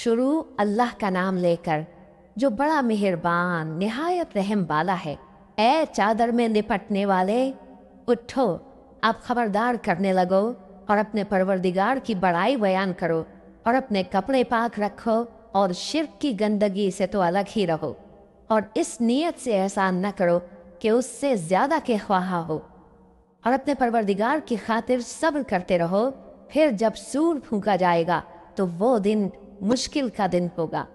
शुरू अल्लाह का नाम लेकर जो बड़ा मेहरबान निहायत रहम वाला है। ए चादर में लिपटने वाले, उठो, आप खबरदार करने लगो और अपने परवरदिगार की बड़ाई बयान करो और अपने कपड़े पाक रखो और शिर्क की गंदगी से तो अलग ही रहो और इस नीयत से एहसान न करो कि उससे ज़्यादा के ख्वाहा हो और अपने परवरदिगार की खातिर सब्र करते रहो। फिर जब सूर फूंका जाएगा तो वो दिन मुश्किल का दिन होगा,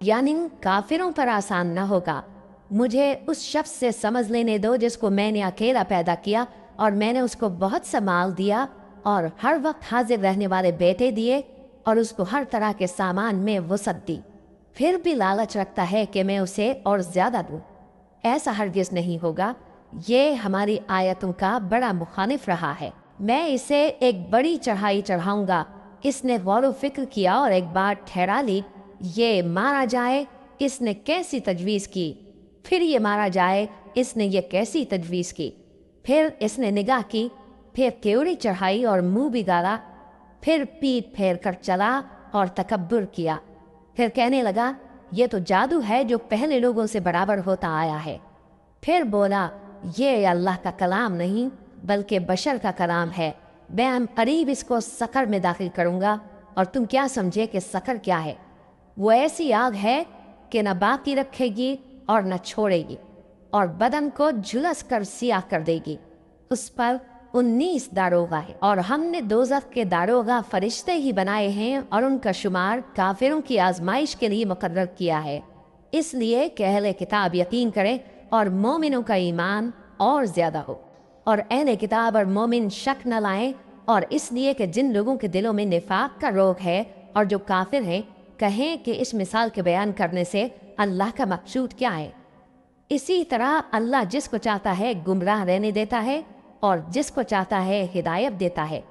यानी काफिरों पर आसान न होगा। मुझे उस शख्स से समझ लेने दो जिसको मैंने अकेला पैदा किया और मैंने उसको बहुत सा माल दिया और हर वक्त हाजिर रहने वाले बेटे दिए और उसको हर तरह के सामान में वसअत दी, फिर भी लालच रखता है कि मैं उसे और ज़्यादा दूँ। ऐसा हरगिज़ नहीं होगा। ये हमारी आयतों का बड़ा मुखालिफ रहा है। मैं इसे एक बड़ी चढ़ाई चढ़ाऊंगा। इसने गौर व फिक्र किया और एक बार ठहरा ली। ये मारा जाए, इसने कैसी तजवीज़ की। फिर ये मारा जाए, इसने ये कैसी तजवीज़ की। फिर इसने निगाह की, फिर केवड़ी चढ़ाई और मुंह बिगाड़ा, फिर पीठ फेर कर चला और तकब्बुर किया। फिर कहने लगा, ये तो जादू है जो पहले लोगों से बराबर होता आया है। फिर बोला, ये अल्लाह का कलाम नहीं बल्कि बशर का कलाम है। मैं करीब इसको सकर में दाखिल करूँगा और तुम क्या समझे कि सकर क्या है। वो ऐसी आग है कि न बाकी रखेगी और न छोड़ेगी और बदन को झुलस कर सियाह कर देगी। उस पर 19 दारोगा है और हमने दोज़ख के दारोगा फरिश्ते ही बनाए हैं और उनका शुमार काफिरों की आजमाइश के लिए मुकर्रर किया है, इसलिए कि अहले किताब यकीन करें और मोमिनों का ईमान और ज़्यादा हो और अहले किताब और मोमिन शक न लाएं। और इसलिए कि जिन लोगों के दिलों में निफाक का रोग है और जो काफिर हैं, कहें कि इस मिसाल के बयान करने से अल्लाह का मकसूद क्या है। इसी तरह अल्लाह जिसको चाहता है गुमराह रहने देता है और जिसको चाहता है हिदायत देता है।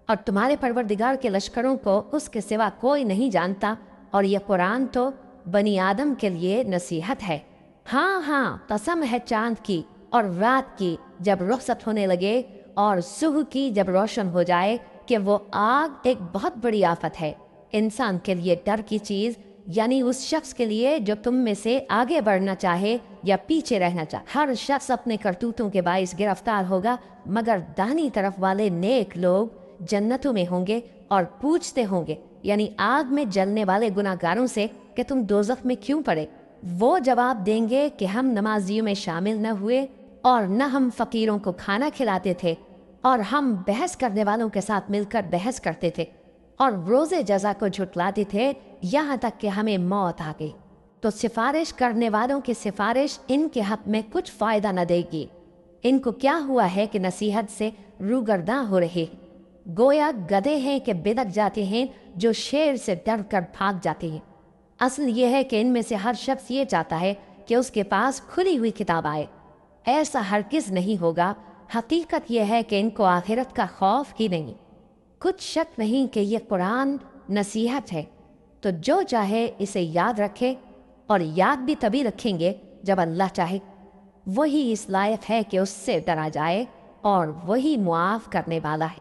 और तुम्हारे परवरदिगार के लश्करों को उसके सिवा कोई नहीं जानता और यह कुरान तो बनी आदम के लिए नसीहत है। हाँ हाँ, कसम है चांद की और रात की जब रुखसत होने लगे और सुबह की जब रोशन हो जाए कि वो आग एक बहुत बड़ी आफत है। इंसान के लिए डर की चीज़, यानी उस शख्स के लिए जो तुम में से आगे बढ़ना चाहे या पीछे रहना चाहे। हर शख्स अपने करतूतों के बाइस गिरफ्तार होगा, मगर दाहिनी तरफ वाले नेक लोग जन्नतों में होंगे और पूछते होंगे, यानी आग में जलने वाले गुनाहगारों से, कि तुम दोज़ख में क्यों पड़े। वो जवाब देंगे कि हम नमाजियों में शामिल न हुए और न हम फ़कीरों को खाना खिलाते थे और हम बहस करने वालों के साथ मिलकर बहस करते थे और रोज़े जज़ा को झुटलाते थे, यहाँ तक कि हमें मौत आ गई। तो सिफारिश करने वालों की सिफारिश इनके हक़ में कुछ फ़ायदा न देगी। इनको क्या हुआ है कि नसीहत से रूगर्दा हो रहे, गोया गधे हैं कि बिदक जाते हैं जो शेर से डर कर भाग जाते हैं। असल ये है कि इनमें से हर शख्स ये चाहता है कि उसके पास खुली हुई किताब आए। ऐसा हरगिज़ नहीं होगा। हकीकत यह है कि इनको आखिरत का खौफ ही नहीं। कुछ शक नहीं कि यह कुरान नसीहत है, तो जो चाहे इसे याद रखे, और याद भी तभी रखेंगे जब अल्लाह चाहे। वही इस लायक है कि उससे डरा जाए और वही मुआफ़ करने वाला है।